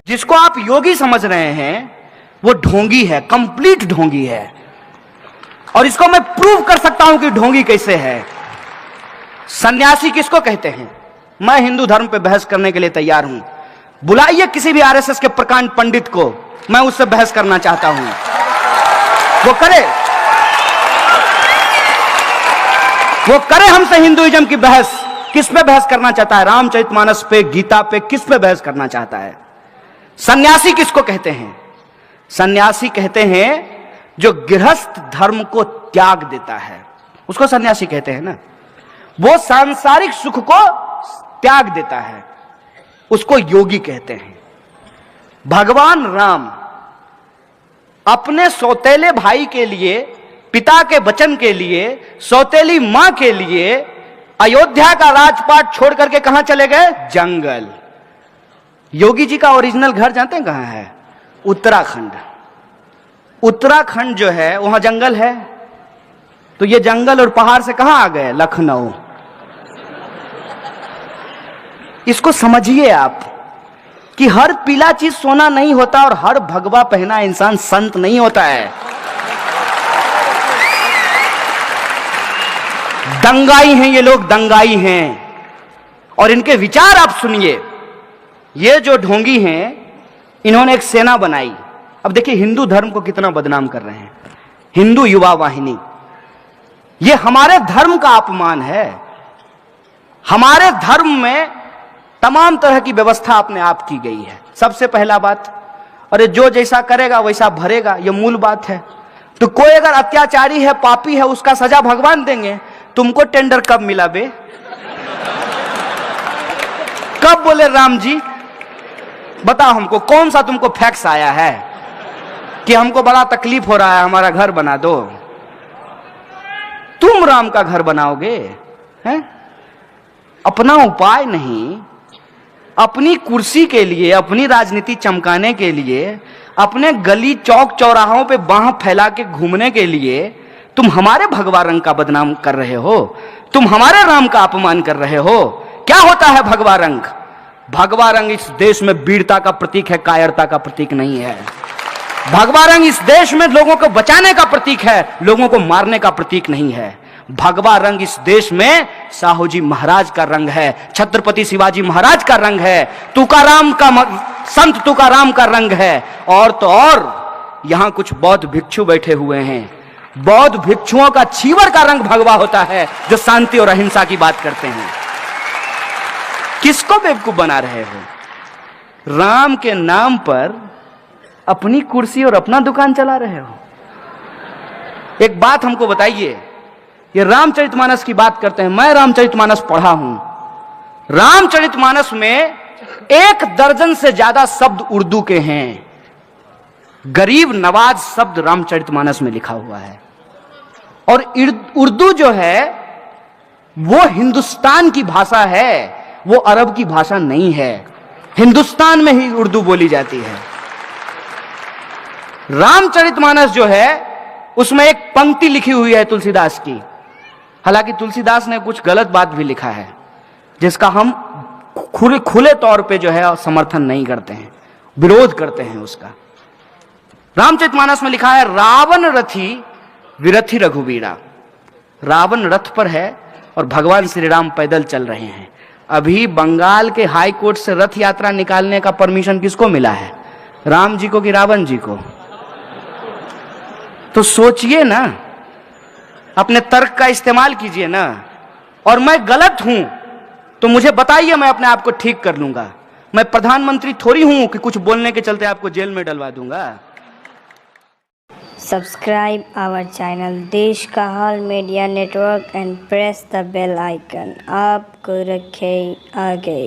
जिसको आप योगी समझ रहे हैं वो ढोंगी है, कंप्लीट ढोंगी है। और इसको मैं प्रूव कर सकता हूं कि ढोंगी कैसे है। सन्यासी किसको कहते हैं? मैं हिंदू धर्म पे बहस करने के लिए तैयार हूं। बुलाइए किसी भी आरएसएस के प्रकांड पंडित को, मैं उससे बहस करना चाहता हूं, वो करे हमसे हिंदुइज्म की बहस। किस पे बहस करना चाहता है? रामचरितमानस पे, गीता पे, किस पे बहस करना चाहता है? सन्यासी किसको कहते हैं? सन्यासी कहते हैं जो गृहस्थ धर्म को त्याग देता है, उसको सन्यासी कहते हैं ना। वो सांसारिक सुख को त्याग देता है, उसको योगी कहते हैं। भगवान राम अपने सौतेले भाई के लिए, पिता के वचन के लिए, सौतेली मां के लिए अयोध्या का राजपाट छोड़ करके कहां चले गए? जंगल। योगी जी का ओरिजिनल घर जानते हैं कहां है? उत्तराखंड। उत्तराखंड जो है वहां जंगल है, तो ये जंगल और पहाड़ से कहां आ गए? लखनऊ। इसको समझिए आप कि हर पीला चीज सोना नहीं होता और हर भगवा पहना इंसान संत नहीं होता है। दंगाई हैं ये लोग, दंगाई हैं। और इनके विचार आप सुनिए। ये जो ढोंगी हैं, इन्होंने एक सेना बनाई। अब देखिए हिंदू धर्म को कितना बदनाम कर रहे हैं। हिंदू युवा वाहिनी, ये हमारे धर्म का अपमान है। हमारे धर्म में तमाम तरह की व्यवस्था अपने आप की गई है। सबसे पहला बात, अरे जो जैसा करेगा वैसा भरेगा, यह मूल बात है। तो कोई अगर अत्याचारी है, पापी है, उसका सजा भगवान देंगे। तुमको टेंडर कब मिला बे? कब बोले राम जी? बताओ हमको, कौन सा तुमको फैक्स आया है कि हमको बड़ा तकलीफ हो रहा है, हमारा घर बना दो? तुम राम का घर बनाओगे हैं? अपना उपाय नहीं, अपनी कुर्सी के लिए, अपनी राजनीति चमकाने के लिए, अपने गली चौक चौराहों पे बाह फैला के घूमने के लिए तुम हमारे भगवा रंग का बदनाम कर रहे हो। तुम हमारे राम का अपमान कर रहे हो। क्या होता है भगवा रंग? भगवा रंग इस देश में वीरता का प्रतीक है, कायरता का प्रतीक नहीं है। भगवा रंग इस देश में लोगों को बचाने का प्रतीक है, लोगों को मारने का प्रतीक नहीं है। भगवा रंग इस देश में साहू जी महाराज का रंग है, छत्रपति शिवाजी महाराज का रंग है, तुकाराम का, संत तुकाराम का रंग है। और तो और यहां कुछ बौद्ध भिक्षु बैठे हुए हैं। बौद्ध भिक्षुओं का चीवर का रंग भगवा होता है, जो शांति और अहिंसा की बात करते हैं। किसको बेवकूफ बना रहे हो? राम के नाम पर अपनी कुर्सी और अपना दुकान चला रहे हो। एक बात हमको बताइए, ये रामचरितमानस की बात करते हैं। मैं रामचरितमानस पढ़ा हूं। रामचरितमानस में 1 दर्जन से ज्यादा शब्द उर्दू के हैं। गरीब नवाज शब्द रामचरितमानस में लिखा हुआ है। और उर्दू जो है वो हिंदुस्तान की भाषा है, वो अरब की भाषा नहीं है। हिंदुस्तान में ही उर्दू बोली जाती है। रामचरितमानस जो है उसमें एक पंक्ति लिखी हुई है तुलसीदास की। हालांकि तुलसीदास ने कुछ गलत बात भी लिखा है, जिसका हम खुले तौर पे जो है समर्थन नहीं करते हैं, विरोध करते हैं उसका। रामचरितमानस में लिखा है, रावण रथी विरथी रघुवीरा। रावण रथ पर है और भगवान श्री राम पैदल चल रहे हैं। अभी बंगाल के हाई कोर्ट से रथ यात्रा निकालने का परमिशन किसको मिला है? राम जी को कि रावण जी को? तो सोचिए ना, अपने तर्क का इस्तेमाल कीजिए ना। और मैं गलत हूं तो मुझे बताइए, मैं अपने आप को ठीक कर लूंगा। मैं प्रधानमंत्री थोड़ी हूं कि कुछ बोलने के चलते आपको जेल में डलवा दूंगा। Subscribe our channel देश का हाल media network and press the bell icon। आपको रखे आगे।